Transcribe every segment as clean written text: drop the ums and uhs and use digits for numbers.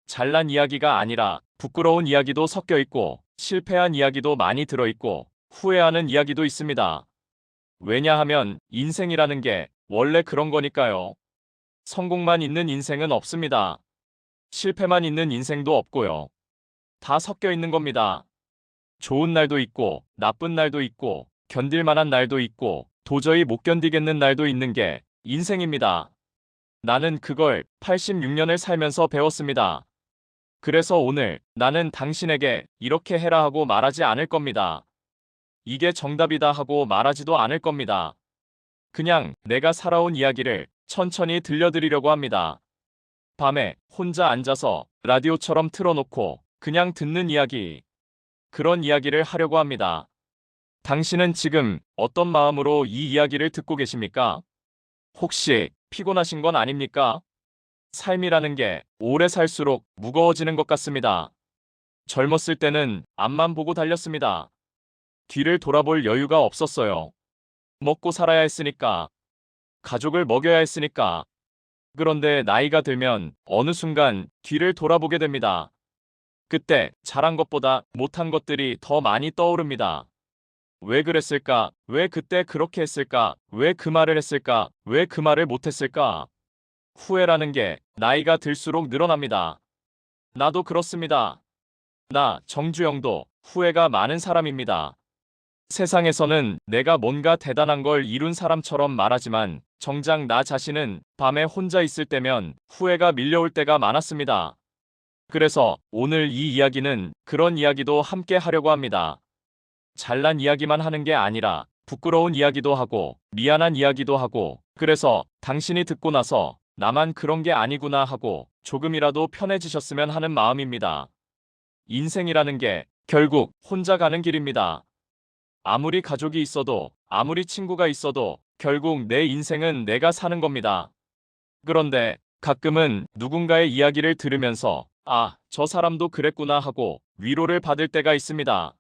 잘난 이야기가 아니라 부끄러운 이야기도 섞여 있고 실패한 이야기도 많이 들어 있고 후회하는 이야기도 있습니다. 왜냐하면 인생이라는 게 원래 그런 거니까요. 성공만 있는 인생은 없습니다. 실패만 있는 인생도 없고요. 다 섞여 있는 겁니다. 좋은 날도 있고 나쁜 날도 있고 견딜 만한 날도 있고 도저히 못 견디겠는 날도 있는 게 인생입니다. 나는 그걸 86년을 살면서 배웠습니다. 그래서 오늘 나는 당신에게 이렇게 해라 하고 말하지 않을 겁니다. 이게 정답이다 하고 말하지도 않을 겁니다. 그냥 내가 살아온 이야기를 천천히 들려드리려고 합니다. 밤에 혼자 앉아서 라디오처럼 틀어놓고 그냥 듣는 이야기. 그런 이야기를 하려고 합니다. 당신은 지금 어떤 마음으로 이 이야기를 듣고 계십니까? 혹시 피곤하신 건 아닙니까? 삶이라는 게 오래 살수록 무거워지는 것 같습니다. 젊었을 때는 앞만 보고 달렸습니다. 뒤를 돌아볼 여유가 없었어요. 먹고 살아야 했으니까, 가족을 먹여야 했으니까. 그런데 나이가 들면 어느 순간 뒤를 돌아보게 됩니다. 그때 잘한 것보다 못한 것들이 더 많이 떠오릅니다. 왜 그랬을까? 왜 그때 그렇게 했을까? 왜 그 말을 했을까? 왜 그 말을 못했을까? 후회라는 게 나이가 들수록 늘어납니다. 나도 그렇습니다. 나 정주영도 후회가 많은 사람입니다. 세상에서는 내가 뭔가 대단한 걸 이룬 사람처럼 말하지만 정작 나 자신은 밤에 혼자 있을 때면 후회가 밀려올 때가 많았습니다. 그래서 오늘 이 이야기는 그런 이야기도 함께 하려고 합니다. 잘난 이야기만 하는 게 아니라 부끄러운 이야기도 하고 미안한 이야기도 하고 그래서 당신이 듣고 나서 나만 그런 게 아니구나 하고 조금이라도 편해지셨으면 하는 마음입니다. 인생이라는 게 결국 혼자 가는 길입니다. 아무리 가족이 있어도 아무리 친구가 있어도 결국 내 인생은 내가 사는 겁니다. 그런데 가끔은 누군가의 이야기를 들으면서 아, 저 사람도 그랬구나 하고 위로를 받을 때가 있습니다.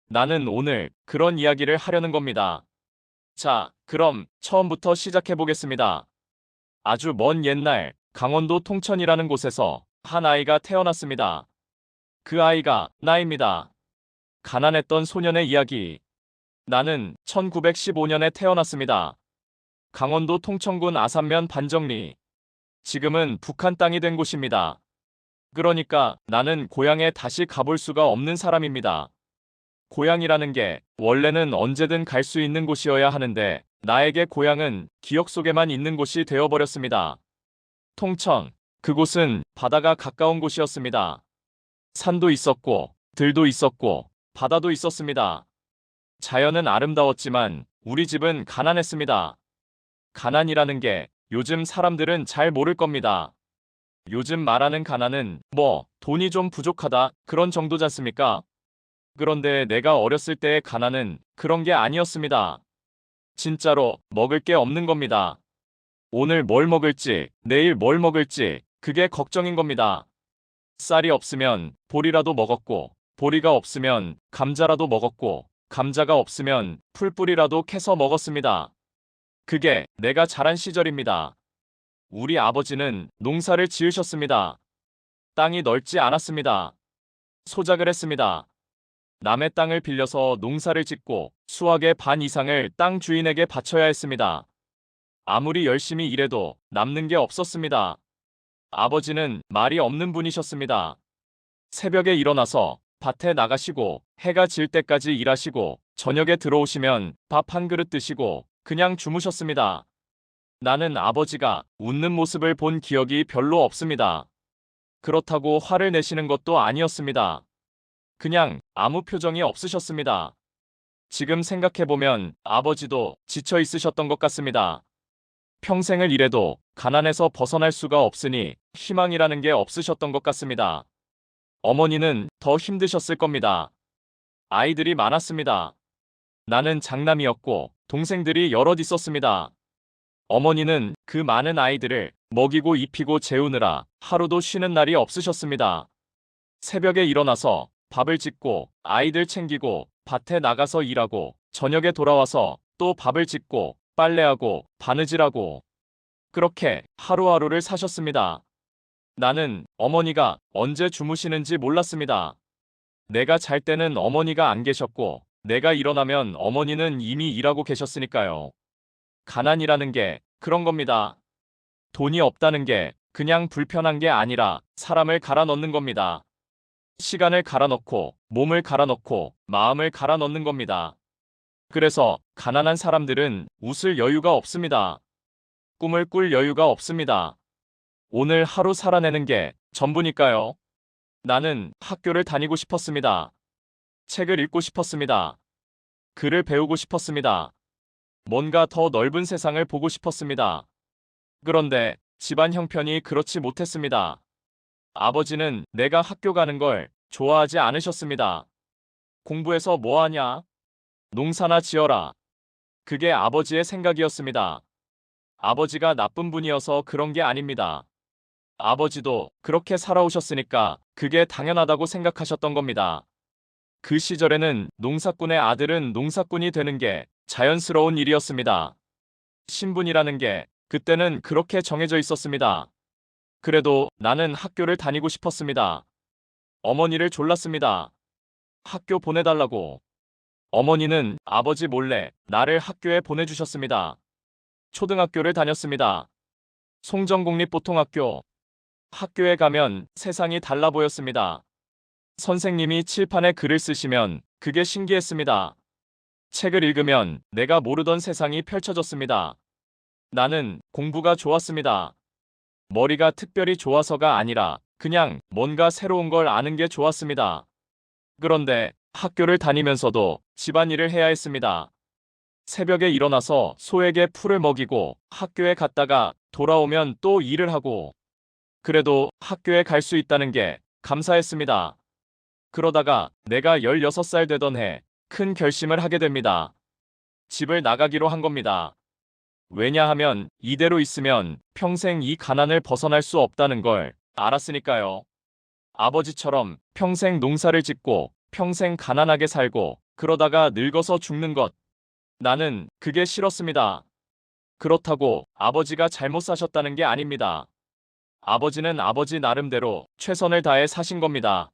나는 오늘 그런 이야기를 하려는 겁니다. 자, 그럼 처음부터 시작해 보겠습니다. 아주 먼 옛날 강원도 통천이라는 곳에서 한 아이가 태어났습니다. 그 아이가 나입니다. 가난했던 소년의 이야기. 나는 1915년에 태어났습니다. 강원도 통천군 아산면 반정리. 지금은 북한 땅이 된 곳입니다. 그러니까 나는 고향에 다시 가볼 수가 없는 사람입니다. 고향이라는 게 원래는 언제든 갈 수 있는 곳이어야 하는데 나에게 고향은 기억 속에만 있는 곳이 되어버렸습니다. 통천. 그곳은 바다가 가까운 곳이었습니다. 산도 있었고 들도 있었고 바다도 있었습니다. 자연은 아름다웠지만 우리 집은 가난했습니다. 가난이라는 게 요즘 사람들은 잘 모를 겁니다. 요즘 말하는 가난은 뭐 돈이 좀 부족하다 그런 정도잖습니까? 그런데 내가 어렸을 때의 가난은 그런 게 아니었습니다. 진짜로 먹을 게 없는 겁니다. 오늘 뭘 먹을지, 내일 뭘 먹을지 그게 걱정인 겁니다. 쌀이 없으면 보리라도 먹었고, 보리가 없으면 감자라도 먹었고, 감자가 없으면 풀뿌리라도 캐서 먹었습니다. 그게 내가 자란 시절입니다. 우리 아버지는 농사를 지으셨습니다. 땅이 넓지 않았습니다. 소작을 했습니다. 남의 땅을 빌려서 농사를 짓고 수확의 반 이상을 땅 주인에게 바쳐야 했습니다. 아무리 열심히 일해도 남는 게 없었습니다. 아버지는 말이 없는 분이셨습니다. 새벽에 일어나서 밭에 나가시고 해가 질 때까지 일하시고 저녁에 들어오시면 밥 한 그릇 드시고 그냥 주무셨습니다. 나는 아버지가 웃는 모습을 본 기억이 별로 없습니다. 그렇다고 화를 내시는 것도 아니었습니다. 그냥 아무 표정이 없으셨습니다. 지금 생각해보면 아버지도 지쳐 있으셨던 것 같습니다. 평생을 일해도 가난에서 벗어날 수가 없으니 희망이라는 게 없으셨던 것 같습니다. 어머니는 더 힘드셨을 겁니다. 아이들이 많았습니다. 나는 장남이었고 동생들이 여럿 있었습니다. 어머니는 그 많은 아이들을 먹이고 입히고 재우느라 하루도 쉬는 날이 없으셨습니다. 새벽에 일어나서 밥을 짓고 아이들 챙기고 밭에 나가서 일하고 저녁에 돌아와서 또 밥을 짓고 빨래하고 바느질하고 그렇게 하루하루를 사셨습니다. 나는 어머니가 언제 주무시는지 몰랐습니다. 내가 잘 때는 어머니가 안 계셨고, 내가 일어나면 어머니는 이미 일하고 계셨으니까요. 가난이라는 게 그런 겁니다. 돈이 없다는 게 그냥 불편한 게 아니라 사람을 갈아 넣는 겁니다. 시간을 갈아 넣고, 몸을 갈아 넣고, 마음을 갈아 넣는 겁니다. 그래서 가난한 사람들은 웃을 여유가 없습니다. 꿈을 꿀 여유가 없습니다. 오늘 하루 살아내는 게 전부니까요. 나는 학교를 다니고 싶었습니다. 책을 읽고 싶었습니다. 글을 배우고 싶었습니다. 뭔가 더 넓은 세상을 보고 싶었습니다. 그런데 집안 형편이 그렇지 못했습니다. 아버지는 내가 학교 가는 걸 좋아하지 않으셨습니다. 공부해서 뭐 하냐? 농사나 지어라. 그게 아버지의 생각이었습니다. 아버지가 나쁜 분이어서 그런 게 아닙니다. 아버지도 그렇게 살아오셨으니까 그게 당연하다고 생각하셨던 겁니다. 그 시절에는 농사꾼의 아들은 농사꾼이 되는 게 자연스러운 일이었습니다. 신분이라는 게 그때는 그렇게 정해져 있었습니다. 그래도 나는 학교를 다니고 싶었습니다. 어머니를 졸랐습니다. 학교 보내달라고. 어머니는 아버지 몰래 나를 학교에 보내주셨습니다. 초등학교를 다녔습니다. 송정국립보통학교. 학교에 가면 세상이 달라 보였습니다. 선생님이 칠판에 글을 쓰시면 그게 신기했습니다. 책을 읽으면 내가 모르던 세상이 펼쳐졌습니다. 나는 공부가 좋았습니다. 머리가 특별히 좋아서가 아니라 그냥 뭔가 새로운 걸 아는 게 좋았습니다. 그런데 학교를 다니면서도 집안일을 해야 했습니다. 새벽에 일어나서 소에게 풀을 먹이고 학교에 갔다가 돌아오면 또 일을 하고 그래도 학교에 갈 수 있다는 게 감사했습니다. 그러다가 내가 16살 되던 해 큰 결심을 하게 됩니다. 집을 나가기로 한 겁니다. 왜냐하면 이대로 있으면 평생 이 가난을 벗어날 수 없다는 걸 알았으니까요. 아버지처럼 평생 농사를 짓고 평생 가난하게 살고 그러다가 늙어서 죽는 것. 나는 그게 싫었습니다. 그렇다고 아버지가 잘못 사셨다는 게 아닙니다. 아버지는 아버지 나름대로 최선을 다해 사신 겁니다.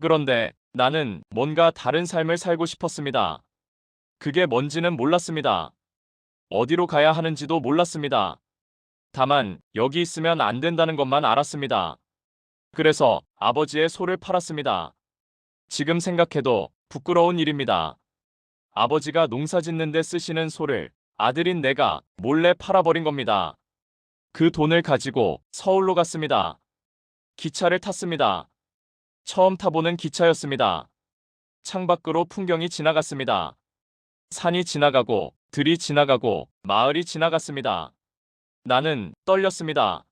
그런데 나는 뭔가 다른 삶을 살고 싶었습니다. 그게 뭔지는 몰랐습니다. 어디로 가야 하는지도 몰랐습니다. 다만 여기 있으면 안 된다는 것만 알았습니다. 그래서 아버지의 소를 팔았습니다. 지금 생각해도 부끄러운 일입니다. 아버지가 농사 짓는데 쓰시는 소를 아들인 내가 몰래 팔아버린 겁니다. 그 돈을 가지고 서울로 갔습니다. 기차를 탔습니다. 처음 타보는 기차였습니다. 창밖으로 풍경이 지나갔습니다. 산이 지나가고 들이 지나가고 마을이 지나갔습니다. 나는 떨렸습니다.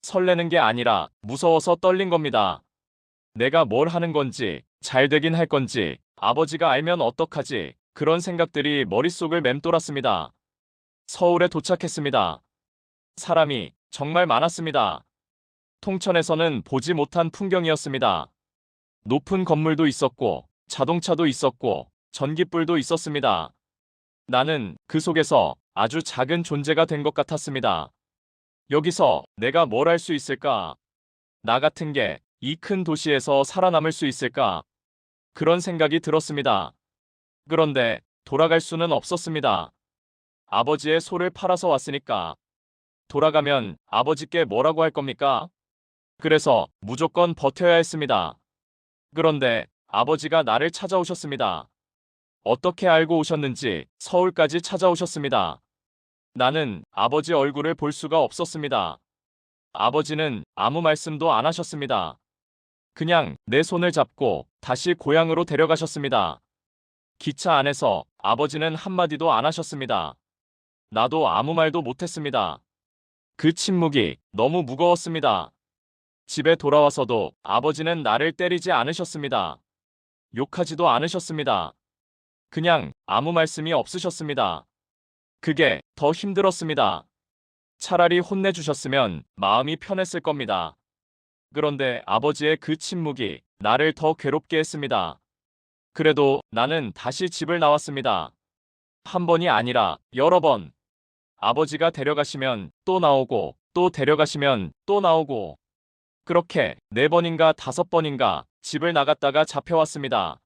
설레는 게 아니라 무서워서 떨린 겁니다. 내가 뭘 하는 건지, 잘 되긴 할 건지, 아버지가 알면 어떡하지, 그런 생각들이 머릿속을 맴돌았습니다. 서울에 도착했습니다. 사람이 정말 많았습니다. 통천에서는 보지 못한 풍경이었습니다. 높은 건물도 있었고, 자동차도 있었고, 전깃불도 있었습니다. 나는 그 속에서 아주 작은 존재가 된 것 같았습니다. 여기서 내가 뭘 할 수 있을까? 나 같은 게 이 큰 도시에서 살아남을 수 있을까? 그런 생각이 들었습니다. 그런데 돌아갈 수는 없었습니다. 아버지의 소를 팔아서 왔으니까. 돌아가면 아버지께 뭐라고 할 겁니까? 그래서 무조건 버텨야 했습니다. 그런데 아버지가 나를 찾아오셨습니다. 어떻게 알고 오셨는지 서울까지 찾아오셨습니다. 나는 아버지 얼굴을 볼 수가 없었습니다. 아버지는 아무 말씀도 안 하셨습니다. 그냥 내 손을 잡고 다시 고향으로 데려가셨습니다. 기차 안에서 아버지는 한마디도 안 하셨습니다. 나도 아무 말도 못했습니다. 그 침묵이 너무 무거웠습니다. 집에 돌아와서도 아버지는 나를 때리지 않으셨습니다. 욕하지도 않으셨습니다. 그냥 아무 말씀이 없으셨습니다. 그게 더 힘들었습니다. 차라리 혼내주셨으면 마음이 편했을 겁니다. 그런데 아버지의 그 침묵이 나를 더 괴롭게 했습니다. 그래도 나는 다시 집을 나왔습니다. 한 번이 아니라 여러 번. 아버지가 데려가시면 또 나오고 또 데려가시면 또 나오고 그렇게 4번인가 5번인가 집을 나갔다가 잡혀왔습니다.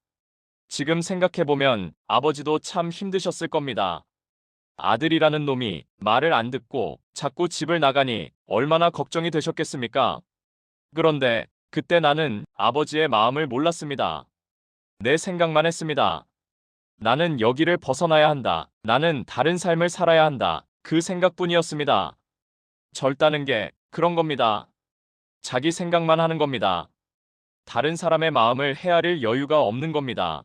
지금 생각해보면 아버지도 참 힘드셨을 겁니다. 아들이라는 놈이 말을 안 듣고 자꾸 집을 나가니 얼마나 걱정이 되셨겠습니까? 그런데 그때 나는 아버지의 마음을 몰랐습니다. 내 생각만 했습니다. 나는 여기를 벗어나야 한다. 나는 다른 삶을 살아야 한다. 그 생각뿐이었습니다. 젊다는 게 그런 겁니다. 자기 생각만 하는 겁니다. 다른 사람의 마음을 헤아릴 여유가 없는 겁니다.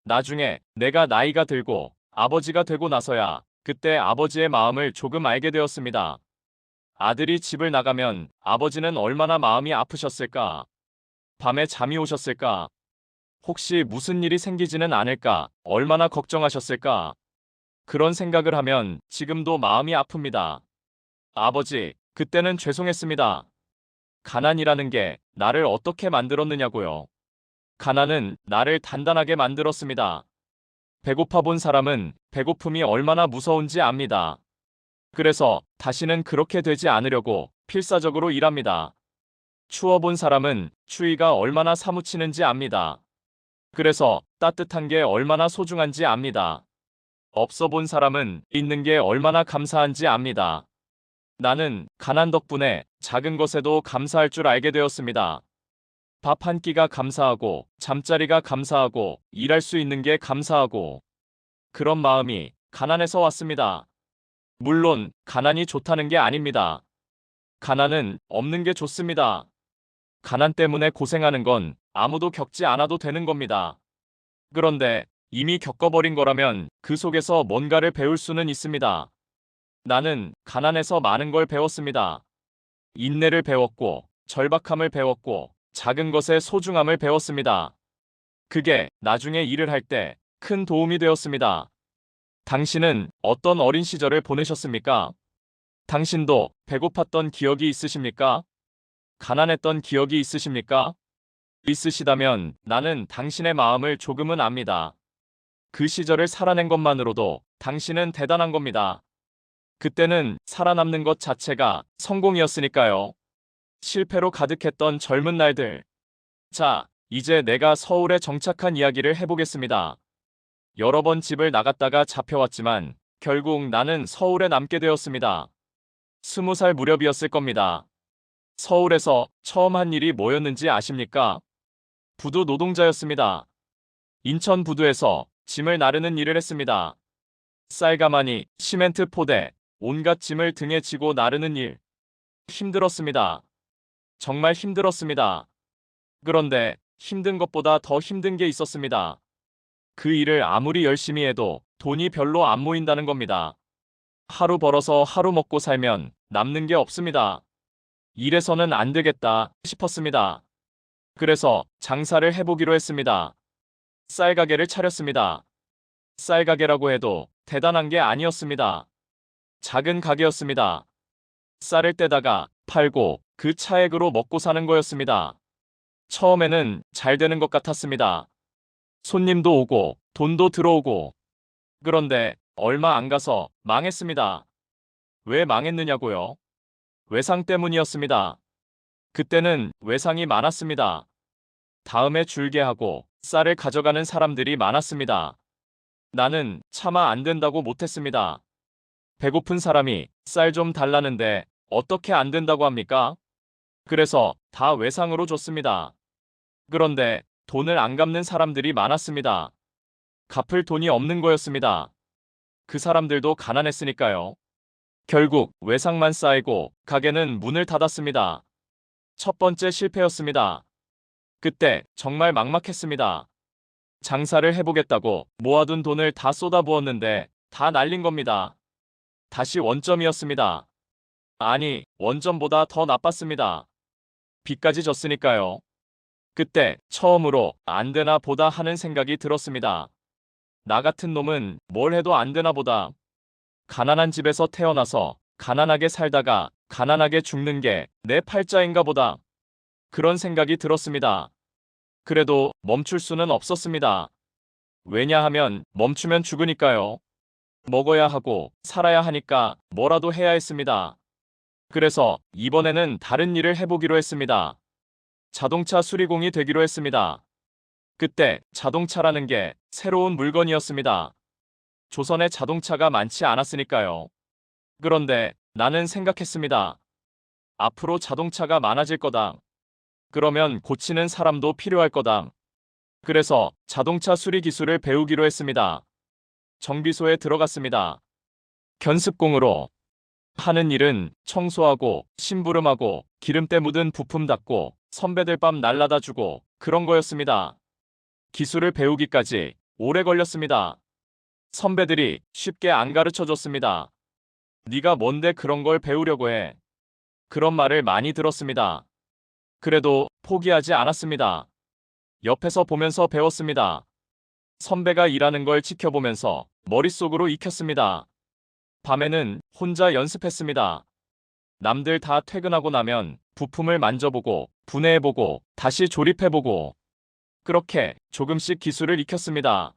나중에 내가 나이가 들고 아버지가 되고 나서야 그때 아버지의 마음을 조금 알게 되었습니다. 아들이 집을 나가면 아버지는 얼마나 마음이 아프셨을까? 밤에 잠이 오셨을까? 혹시 무슨 일이 생기지는 않을까? 얼마나 걱정하셨을까? 그런 생각을 하면 지금도 마음이 아픕니다. 아버지, 그때는 죄송했습니다. 가난이라는 게 나를 어떻게 만들었느냐고요. 가난은 나를 단단하게 만들었습니다. 배고파 본 사람은 배고픔이 얼마나 무서운지 압니다. 그래서 다시는 그렇게 되지 않으려고 필사적으로 일합니다. 추워 본 사람은 추위가 얼마나 사무치는지 압니다. 그래서 따뜻한 게 얼마나 소중한지 압니다. 없어 본 사람은 있는 게 얼마나 감사한지 압니다. 나는 가난 덕분에 작은 것에도 감사할 줄 알게 되었습니다. 밥 한 끼가 감사하고, 잠자리가 감사하고, 일할 수 있는 게 감사하고, 그런 마음이 가난에서 왔습니다. 물론, 가난이 좋다는 게 아닙니다. 가난은 없는 게 좋습니다. 가난 때문에 고생하는 건 아무도 겪지 않아도 되는 겁니다. 그런데 이미 겪어버린 거라면 그 속에서 뭔가를 배울 수는 있습니다. 나는 가난에서 많은 걸 배웠습니다. 인내를 배웠고, 절박함을 배웠고, 작은 것의 소중함을 배웠습니다. 그게 나중에 일을 할 때 큰 도움이 되었습니다. 당신은 어떤 어린 시절을 보내셨습니까? 당신도 배고팠던 기억이 있으십니까? 가난했던 기억이 있으십니까? 있으시다면 나는 당신의 마음을 조금은 압니다. 그 시절을 살아낸 것만으로도 당신은 대단한 겁니다. 그때는 살아남는 것 자체가 성공이었으니까요. 실패로 가득했던 젊은 날들. 자, 이제 내가 서울에 정착한 이야기를 해보겠습니다. 여러 번 집을 나갔다가 잡혀왔지만 결국 나는 서울에 남게 되었습니다. 20살 무렵이었을 겁니다. 서울에서 처음 한 일이 뭐였는지 아십니까? 부두 노동자였습니다. 인천 부두에서 짐을 나르는 일을 했습니다. 쌀가마니, 시멘트 포대, 온갖 짐을 등에 지고 나르는 일. 힘들었습니다. 정말 힘들었습니다. 그런데 힘든 것보다 더 힘든 게 있었습니다. 그 일을 아무리 열심히 해도 돈이 별로 안 모인다는 겁니다. 하루 벌어서 하루 먹고 살면 남는 게 없습니다. 이래서는 안 되겠다 싶었습니다. 그래서 장사를 해보기로 했습니다. 쌀가게를 차렸습니다. 쌀가게라고 해도 대단한 게 아니었습니다. 작은 가게였습니다. 쌀을 떼다가 팔고 그 차액으로 먹고 사는 거였습니다. 처음에는 잘 되는 것 같았습니다. 손님도 오고 돈도 들어오고. 그런데 얼마 안 가서 망했습니다. 왜 망했느냐고요? 외상 때문이었습니다. 그때는 외상이 많았습니다. 다음에 줄게 하고 쌀을 가져가는 사람들이 많았습니다. 나는 차마 안 된다고 못했습니다. 배고픈 사람이 쌀 좀 달라는데 어떻게 안 된다고 합니까? 그래서 다 외상으로 줬습니다. 그런데 돈을 안 갚는 사람들이 많았습니다. 갚을 돈이 없는 거였습니다. 그 사람들도 가난했으니까요. 결국 외상만 쌓이고 가게는 문을 닫았습니다. 첫 번째 실패였습니다. 그때 정말 막막했습니다. 장사를 해보겠다고 모아둔 돈을 다 쏟아부었는데 다 날린 겁니다. 다시 원점이었습니다. 아니, 원점보다 더 나빴습니다. 빚까지 졌으니까요. 그때 처음으로 안 되나 보다 하는 생각이 들었습니다. 나 같은 놈은 뭘 해도 안 되나 보다. 가난한 집에서 태어나서 가난하게 살다가 가난하게 죽는 게 내 팔자인가 보다. 그런 생각이 들었습니다. 그래도 멈출 수는 없었습니다. 왜냐하면 멈추면 죽으니까요. 먹어야 하고 살아야 하니까 뭐라도 해야 했습니다. 그래서 이번에는 다른 일을 해보기로 했습니다. 자동차 수리공이 되기로 했습니다. 그때 자동차라는 게 새로운 물건이었습니다. 조선에 자동차가 많지 않았으니까요. 그런데 나는 생각했습니다. 앞으로 자동차가 많아질 거다. 그러면 고치는 사람도 필요할 거다. 그래서 자동차 수리 기술을 배우기로 했습니다. 정비소에 들어갔습니다. 견습공으로 하는 일은 청소하고 심부름하고 기름때 묻은 부품 닦고 선배들 밥 날라다 주고 그런 거였습니다. 기술을 배우기까지 오래 걸렸습니다. 선배들이 쉽게 안 가르쳐 줬습니다. 네가 뭔데 그런 걸 배우려고 해. 그런 말을 많이 들었습니다. 그래도 포기하지 않았습니다. 옆에서 보면서 배웠습니다. 선배가 일하는 걸 지켜보면서 머릿속으로 익혔습니다. 밤에는 혼자 연습했습니다. 남들 다 퇴근하고 나면 부품을 만져보고 분해해보고 다시 조립해보고 그렇게 조금씩 기술을 익혔습니다.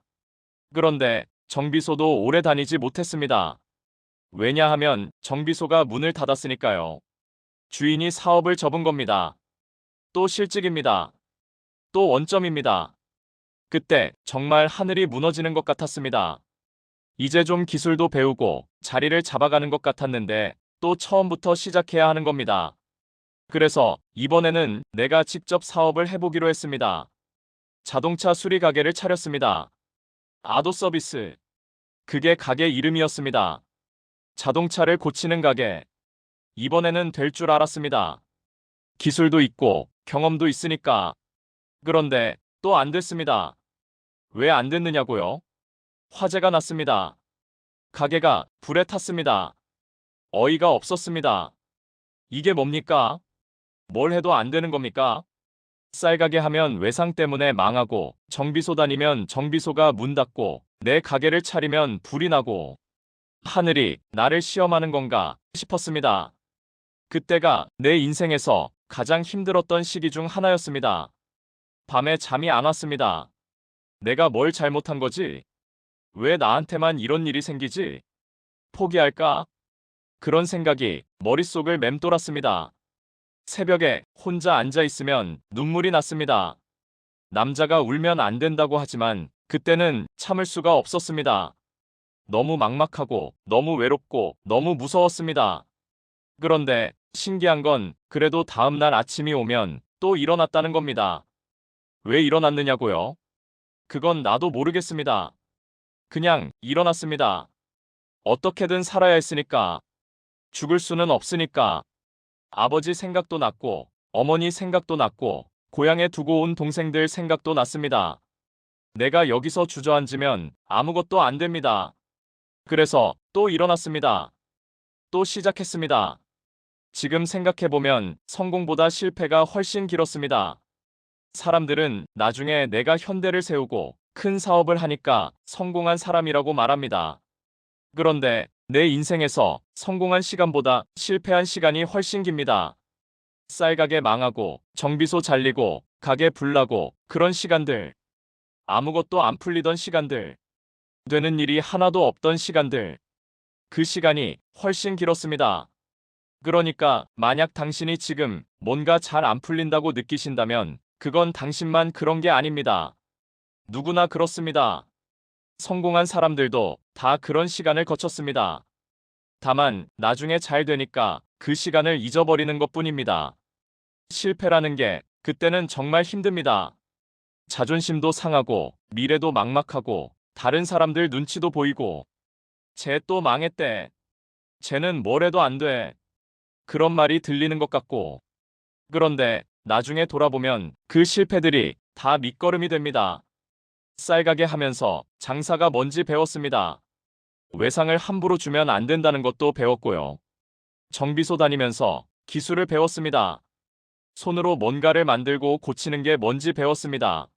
그런데 정비소도 오래 다니지 못했습니다. 왜냐하면 정비소가 문을 닫았으니까요. 주인이 사업을 접은 겁니다. 또 실직입니다. 또 원점입니다. 그때 정말 하늘이 무너지는 것 같았습니다. 이제 좀 기술도 배우고 자리를 잡아가는 것 같았는데 또 처음부터 시작해야 하는 겁니다. 그래서 이번에는 내가 직접 사업을 해보기로 했습니다. 자동차 수리 가게를 차렸습니다. 아도 서비스. 그게 가게 이름이었습니다. 자동차를 고치는 가게. 이번에는 될 줄 알았습니다. 기술도 있고 경험도 있으니까. 그런데 또 안 됐습니다. 왜 안 됐느냐고요? 화재가 났습니다. 가게가 불에 탔습니다. 어이가 없었습니다. 이게 뭡니까? 뭘 해도 안 되는 겁니까? 쌀가게 하면 외상 때문에 망하고 정비소 다니면 정비소가 문 닫고 내 가게를 차리면 불이 나고 하늘이 나를 시험하는 건가 싶었습니다. 그때가 내 인생에서 가장 힘들었던 시기 중 하나였습니다. 밤에 잠이 안 왔습니다. 내가 뭘 잘못한 거지? 왜 나한테만 이런 일이 생기지? 포기할까? 그런 생각이 머릿속을 맴돌았습니다. 새벽에 혼자 앉아 있으면 눈물이 났습니다. 남자가 울면 안 된다고 하지만 그때는 참을 수가 없었습니다. 너무 막막하고 너무 외롭고 너무 무서웠습니다. 그런데 신기한 건 그래도 다음날 아침이 오면 또 일어났다는 겁니다. 왜 일어났느냐고요? 그건 나도 모르겠습니다. 그냥 일어났습니다. 어떻게든 살아야 했으니까. 죽을 수는 없으니까. 아버지 생각도 났고 어머니 생각도 났고 고향에 두고 온 동생들 생각도 났습니다. 내가 여기서 주저앉으면 아무것도 안 됩니다. 그래서 또 일어났습니다. 또 시작했습니다. 지금 생각해보면 성공보다 실패가 훨씬 길었습니다. 사람들은 나중에 내가 현대를 세우고 큰 사업을 하니까 성공한 사람이라고 말합니다. 그런데 내 인생에서 성공한 시간보다 실패한 시간이 훨씬 깁니다. 쌀가게 망하고 정비소 잘리고 가게 불나고 그런 시간들. 아무것도 안 풀리던 시간들. 되는 일이 하나도 없던 시간들. 그 시간이 훨씬 길었습니다. 그러니까 만약 당신이 지금 뭔가 잘 안 풀린다고 느끼신다면 그건 당신만 그런 게 아닙니다. 누구나 그렇습니다. 성공한 사람들도 다 그런 시간을 거쳤습니다. 다만 나중에 잘 되니까 그 시간을 잊어버리는 것뿐입니다. 실패라는 게 그때는 정말 힘듭니다. 자존심도 상하고 미래도 막막하고 다른 사람들 눈치도 보이고 쟤 또 망했대. 쟤는 뭘 해도 안 돼. 그런 말이 들리는 것 같고 그런데 나중에 돌아보면 그 실패들이 다 밑거름이 됩니다. 쌀가게 하면서 장사가 뭔지 배웠습니다. 외상을 함부로 주면 안 된다는 것도 배웠고요. 정비소 다니면서 기술을 배웠습니다. 손으로 뭔가를 만들고 고치는 게 뭔지 배웠습니다.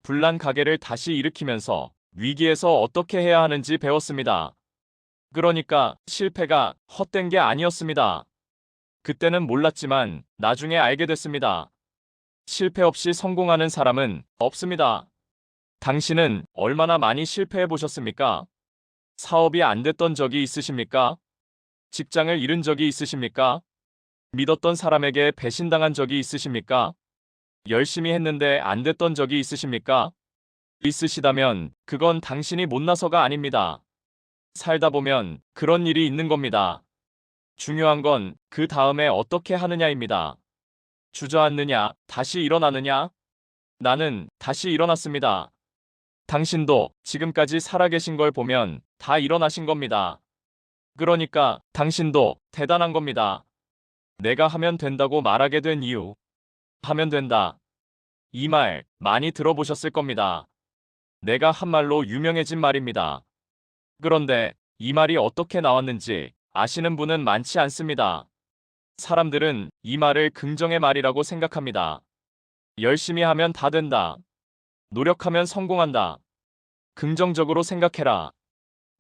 불난 가게를 다시 일으키면서 위기에서 어떻게 해야 하는지 배웠습니다. 그러니까 실패가 헛된 게 아니었습니다. 그때는 몰랐지만 나중에 알게 됐습니다. 실패 없이 성공하는 사람은 없습니다. 당신은 얼마나 많이 실패해 보셨습니까? 사업이 안 됐던 적이 있으십니까? 직장을 잃은 적이 있으십니까? 믿었던 사람에게 배신당한 적이 있으십니까? 열심히 했는데 안 됐던 적이 있으십니까? 있으시다면 그건 당신이 못나서가 아닙니다. 살다 보면 그런 일이 있는 겁니다. 중요한 건 그 다음에 어떻게 하느냐입니다. 주저앉느냐, 다시 일어나느냐? 나는 다시 일어났습니다. 당신도 지금까지 살아계신 걸 보면 다 일어나신 겁니다. 그러니까 당신도 대단한 겁니다. 내가 하면 된다고 말하게 된 이유. 하면 된다. 이 말 많이 들어보셨을 겁니다. 내가 한 말로 유명해진 말입니다. 그런데 이 말이 어떻게 나왔는지 아시는 분은 많지 않습니다. 사람들은 이 말을 긍정의 말이라고 생각합니다. 열심히 하면 다 된다. 노력하면 성공한다. 긍정적으로 생각해라.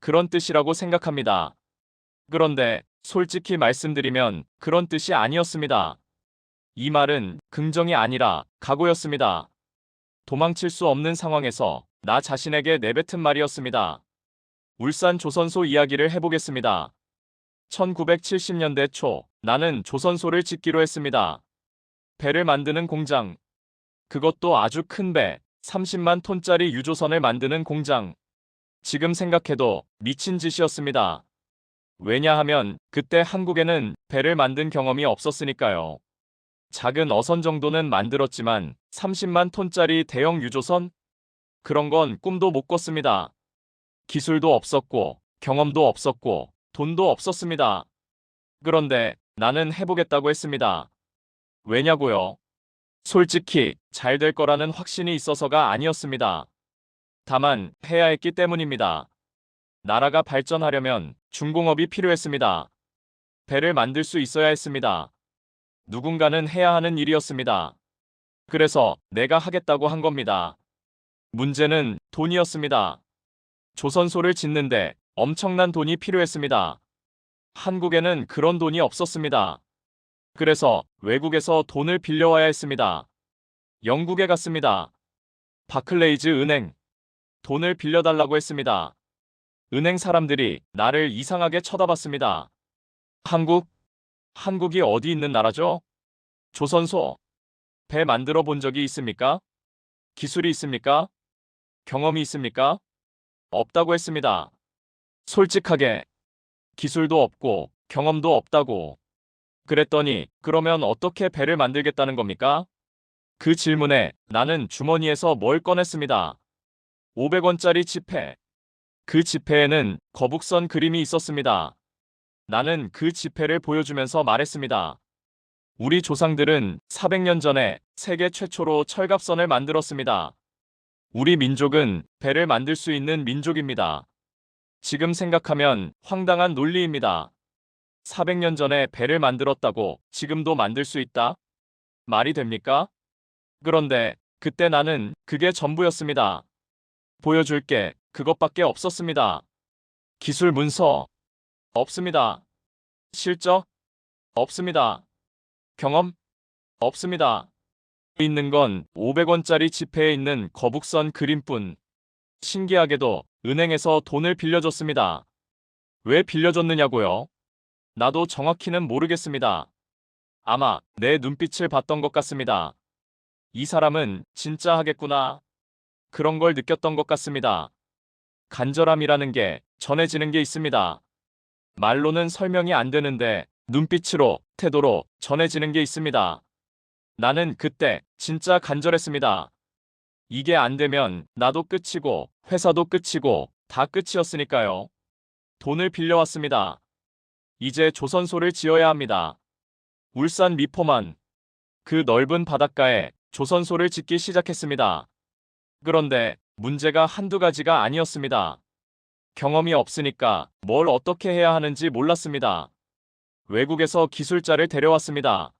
그런 뜻이라고 생각합니다. 그런데 솔직히 말씀드리면 그런 뜻이 아니었습니다. 이 말은 긍정이 아니라 각오였습니다. 도망칠 수 없는 상황에서 나 자신에게 내뱉은 말이었습니다. 울산 조선소 이야기를 해보겠습니다. 1970년대 초 나는 조선소를 짓기로 했습니다. 배를 만드는 공장. 그것도 아주 큰 배, 30만 톤짜리 유조선을 만드는 공장. 지금 생각해도 미친 짓이었습니다. 왜냐하면 그때 한국에는 배를 만든 경험이 없었으니까요. 작은 어선 정도는 만들었지만 30만 톤짜리 대형 유조선? 그런 건 꿈도 못 꿨습니다. 기술도 없었고 경험도 없었고 돈도 없었습니다. 그런데 나는 해보겠다고 했습니다. 왜냐고요? 솔직히 잘 될 거라는 확신이 있어서가 아니었습니다. 다만 해야 했기 때문입니다. 나라가 발전하려면 중공업이 필요했습니다. 배를 만들 수 있어야 했습니다. 누군가는 해야 하는 일이었습니다. 그래서 내가 하겠다고 한 겁니다. 문제는 돈이었습니다. 조선소를 짓는데 엄청난 돈이 필요했습니다. 한국에는 그런 돈이 없었습니다. 그래서 외국에서 돈을 빌려와야 했습니다. 영국에 갔습니다. 바클레이즈 은행. 돈을 빌려달라고 했습니다. 은행 사람들이 나를 이상하게 쳐다봤습니다. 한국이 어디 있는 나라죠? 조선소. 배 만들어 본 적이 있습니까? 기술이 있습니까? 경험이 있습니까? 없다고 했습니다. 솔직하게. 기술도 없고 경험도 없다고. 그랬더니 그러면 어떻게 배를 만들겠다는 겁니까? 그 질문에 나는 주머니에서 뭘 꺼냈습니다. 500원짜리 지폐. 그 지폐에는 거북선 그림이 있었습니다. 나는 그 지폐를 보여주면서 말했습니다. 우리 조상들은 400년 전에 세계 최초로 철갑선을 만들었습니다. 우리 민족은 배를 만들 수 있는 민족입니다. 지금 생각하면 황당한 논리입니다. 400년 전에 배를 만들었다고 지금도 만들 수 있다? 말이 됩니까? 그런데 그때 나는 그게 전부였습니다. 보여줄 게 그것밖에 없었습니다. 기술 문서 없습니다. 실적 없습니다. 경험 없습니다. 있는 건 500원짜리 지폐에 있는 거북선 그림뿐. 신기하게도 은행에서 돈을 빌려줬습니다. 왜 빌려줬느냐고요? 나도 정확히는 모르겠습니다. 아마 내 눈빛을 봤던 것 같습니다. 이 사람은 진짜 하겠구나. 그런 걸 느꼈던 것 같습니다. 간절함이라는 게 전해지는 게 있습니다. 말로는 설명이 안 되는데 눈빛으로, 태도로 전해지는 게 있습니다. 나는 그때 진짜 간절했습니다. 이게 안 되면 나도 끝이고 회사도 끝이고 다 끝이었으니까요. 돈을 빌려왔습니다. 이제 조선소를 지어야 합니다. 울산 미포만. 그 넓은 바닷가에 조선소를 짓기 시작했습니다. 그런데 문제가 한두 가지가 아니었습니다. 경험이 없으니까 뭘 어떻게 해야 하는지 몰랐습니다. 외국에서 기술자를 데려왔습니다.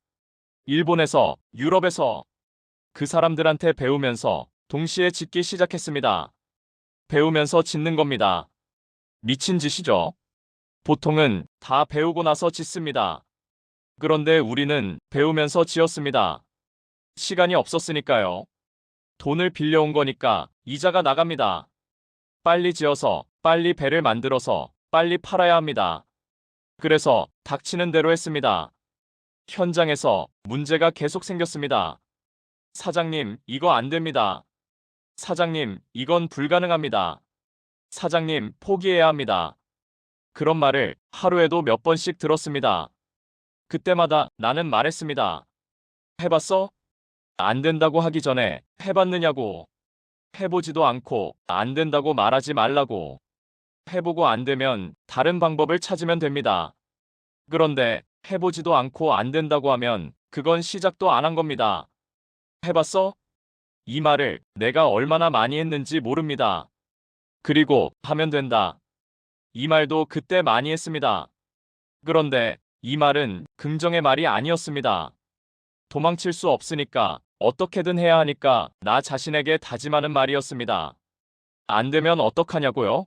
일본에서, 유럽에서. 그 사람들한테 배우면서 동시에 짓기 시작했습니다. 배우면서 짓는 겁니다. 미친 짓이죠. 보통은 다 배우고 나서 짓습니다. 그런데 우리는 배우면서 지었습니다. 시간이 없었으니까요. 돈을 빌려온 거니까 이자가 나갑니다. 빨리 지어서, 빨리 배를 만들어서, 빨리 팔아야 합니다. 그래서 닥치는 대로 했습니다. 현장에서 문제가 계속 생겼습니다. 사장님, 이거 안 됩니다. 사장님, 이건 불가능합니다. 사장님, 포기해야 합니다. 그런 말을 하루에도 몇 번씩 들었습니다. 그때마다 나는 말했습니다. 해봤어? 안 된다고 하기 전에 해봤느냐고. 해보지도 않고 안 된다고 말하지 말라고. 해보고 안 되면 다른 방법을 찾으면 됩니다. 그런데 해보지도 않고 안 된다고 하면 그건 시작도 안 한 겁니다. 해봤어? 이 말을 내가 얼마나 많이 했는지 모릅니다. 그리고 하면 된다. 이 말도 그때 많이 했습니다. 그런데 이 말은 긍정의 말이 아니었습니다. 도망칠 수 없으니까 어떻게든 해야 하니까 나 자신에게 다짐하는 말이었습니다. 안 되면 어떡하냐고요?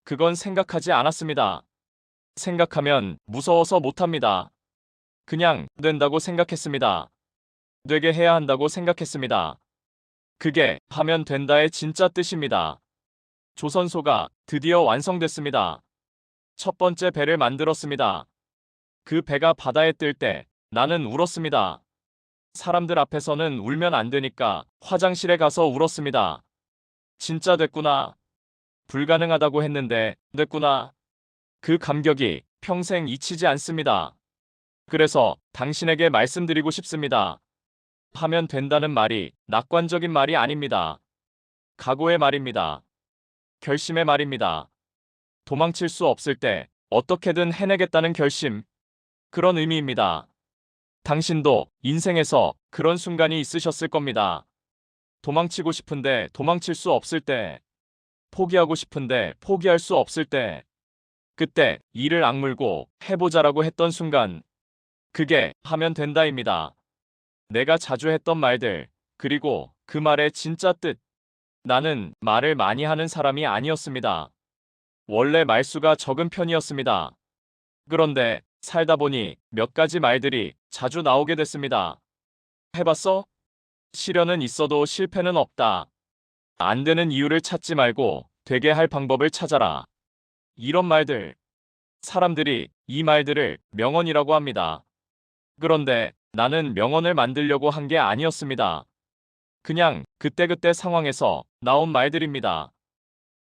그건 생각하지 않았습니다. 생각하면 무서워서 못합니다. 그냥 된다고 생각했습니다. 되게 해야 한다고 생각했습니다. 그게 하면 된다의 진짜 뜻입니다. 조선소가 드디어 완성됐습니다. 첫 번째 배를 만들었습니다. 그 배가 바다에 뜰 때 나는 울었습니다. 사람들 앞에서는 울면 안 되니까 화장실에 가서 울었습니다. 진짜 됐구나. 불가능하다고 했는데 됐구나. 그 감격이 평생 잊히지 않습니다. 그래서 당신에게 말씀드리고 싶습니다. 하면 된다는 말이 낙관적인 말이 아닙니다. 각오의 말입니다. 결심의 말입니다. 도망칠 수 없을 때 어떻게든 해내겠다는 결심. 그런 의미입니다. 당신도 인생에서 그런 순간이 있으셨을 겁니다. 도망치고 싶은데 도망칠 수 없을 때, 포기하고 싶은데 포기할 수 없을 때, 그때 이를 악물고 해보자라고 했던 순간, 그게 하면 된다입니다. 내가 자주 했던 말들, 그리고 그 말의 진짜 뜻. 나는 말을 많이 하는 사람이 아니었습니다. 원래 말수가 적은 편이었습니다. 그런데 살다 보니 몇 가지 말들이 자주 나오게 됐습니다. 해봤어? 시련은 있어도 실패는 없다. 안 되는 이유를 찾지 말고 되게 할 방법을 찾아라. 이런 말들. 사람들이 이 말들을 명언이라고 합니다. 그런데 나는 명언을 만들려고 한 게 아니었습니다. 그냥 그때그때 상황에서 나온 말들입니다.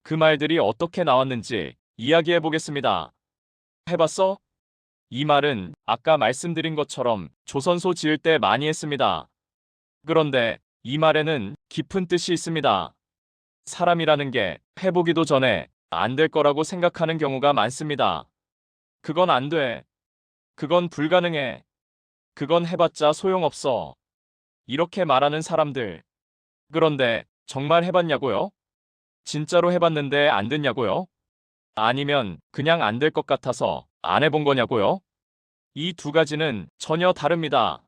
그 말들이 어떻게 나왔는지 이야기해 보겠습니다. 해봤어? 이 말은 아까 말씀드린 것처럼 조선소 지을 때 많이 했습니다. 그런데 이 말에는 깊은 뜻이 있습니다. 사람이라는 게 해보기도 전에 안 될 거라고 생각하는 경우가 많습니다. 그건 안 돼. 그건 불가능해. 그건 해봤자 소용없어. 이렇게 말하는 사람들. 그런데 정말 해봤냐고요? 진짜로 해봤는데 안 됐냐고요? 아니면 그냥 안 될 것 같아서 안 해본 거냐고요? 이 두 가지는 전혀 다릅니다.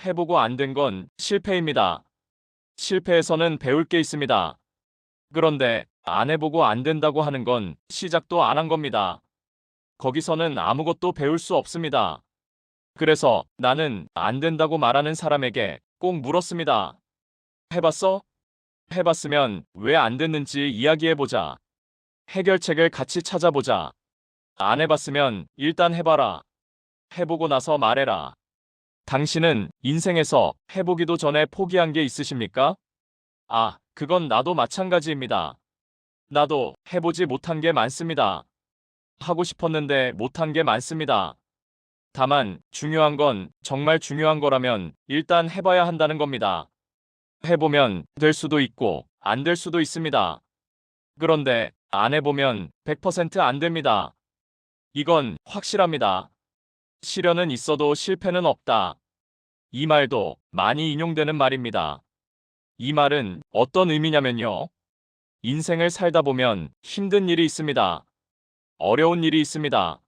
해보고 안 된 건 실패입니다. 실패에서는 배울 게 있습니다. 그런데 안 해보고 안 된다고 하는 건 시작도 안 한 겁니다. 거기서는 아무것도 배울 수 없습니다. 그래서 나는 안 된다고 말하는 사람에게 꼭 물었습니다. 해봤어? 해봤으면 왜 안 됐는지 이야기해보자. 해결책을 같이 찾아보자. 안 해봤으면 일단 해봐라. 해보고 나서 말해라. 당신은 인생에서 해보기도 전에 포기한 게 있으십니까? 아, 그건 나도 마찬가지입니다. 나도 해보지 못한 게 많습니다. 하고 싶었는데 못한 게 많습니다. 다만 중요한 건 정말 중요한 거라면 일단 해봐야 한다는 겁니다. 해보면 될 수도 있고 안 될 수도 있습니다. 그런데 안 해보면 100%안 됩니다. 이건 확실합니다. 시련은 있어도 실패는 없다. 이 말도 많이 인용되는 말입니다. 이 말은 어떤 의미냐면요. 인생을 살다 보면 힘든 일이 있습니다. 어려운 일이 있습니다.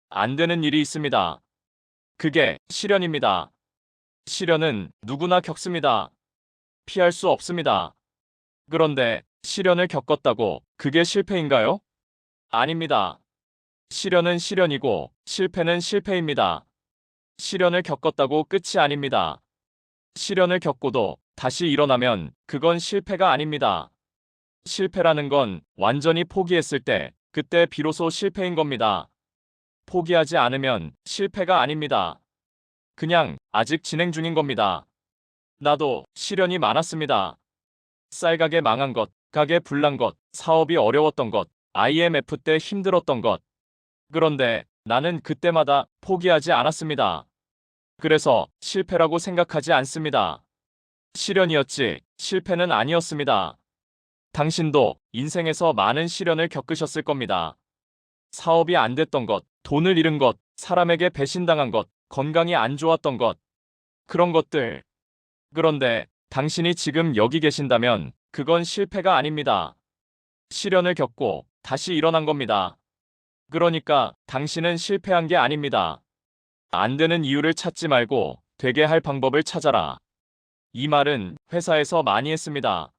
안 되는 일이 있습니다. 그게 시련입니다. 시련은 누구나 겪습니다. 피할 수 없습니다. 그런데 시련을 겪었다고 그게 실패인가요? 아닙니다. 시련은 시련이고 실패는 실패입니다. 시련을 겪었다고 끝이 아닙니다. 시련을 겪고도 다시 일어나면 그건 실패가 아닙니다. 실패라는 건 완전히 포기했을 때 그때 비로소 실패인 겁니다. 포기하지 않으면 실패가 아닙니다. 그냥 아직 진행 중인 겁니다. 나도 시련이 많았습니다. 쌀가게 망한 것, 가게 불난 것, 사업이 어려웠던 것, IMF 때 힘들었던 것. 그런데 나는 그때마다 포기하지 않았습니다. 그래서 실패라고 생각하지 않습니다. 시련이었지, 실패는 아니었습니다. 당신도 인생에서 많은 시련을 겪으셨을 겁니다. 사업이 안 됐던 것, 돈을 잃은 것, 사람에게 배신당한 것, 건강이 안 좋았던 것, 그런 것들. 그런데 당신이 지금 여기 계신다면 그건 실패가 아닙니다. 시련을 겪고 다시 일어난 겁니다. 그러니까 당신은 실패한 게 아닙니다. 안 되는 이유를 찾지 말고 되게 할 방법을 찾아라. 이 말은 회사에서 많이 했습니다.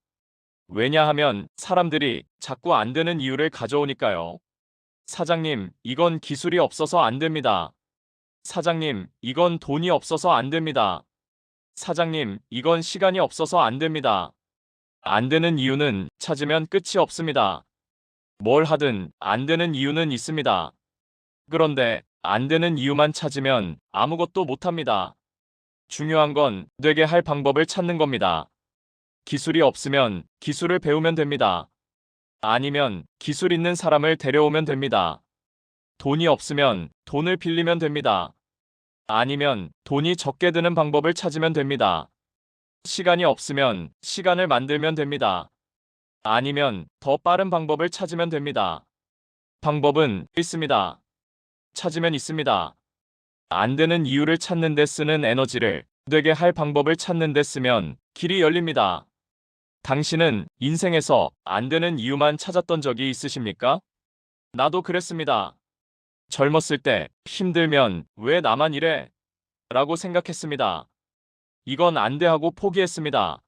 왜냐하면 사람들이 자꾸 안 되는 이유를 가져오니까요. 사장님, 이건 기술이 없어서 안 됩니다. 사장님, 이건 돈이 없어서 안 됩니다. 사장님, 이건 시간이 없어서 안 됩니다. 안 되는 이유는 찾으면 끝이 없습니다. 뭘 하든 안 되는 이유는 있습니다. 그런데 안 되는 이유만 찾으면 아무것도 못 합니다. 중요한 건 되게 할 방법을 찾는 겁니다. 기술이 없으면 기술을 배우면 됩니다. 아니면 기술 있는 사람을 데려오면 됩니다. 돈이 없으면 돈을 빌리면 됩니다. 아니면 돈이 적게 드는 방법을 찾으면 됩니다. 시간이 없으면 시간을 만들면 됩니다. 아니면 더 빠른 방법을 찾으면 됩니다. 방법은 있습니다. 찾으면 있습니다. 안 되는 이유를 찾는 데 쓰는 에너지를 되게 할 방법을 찾는 데 쓰면 길이 열립니다. 당신은 인생에서 안 되는 이유만 찾았던 적이 있으십니까? 나도 그랬습니다. 젊었을 때 힘들면 왜 나만 이래? 라고 생각했습니다. 이건 안 돼 하고 포기했습니다.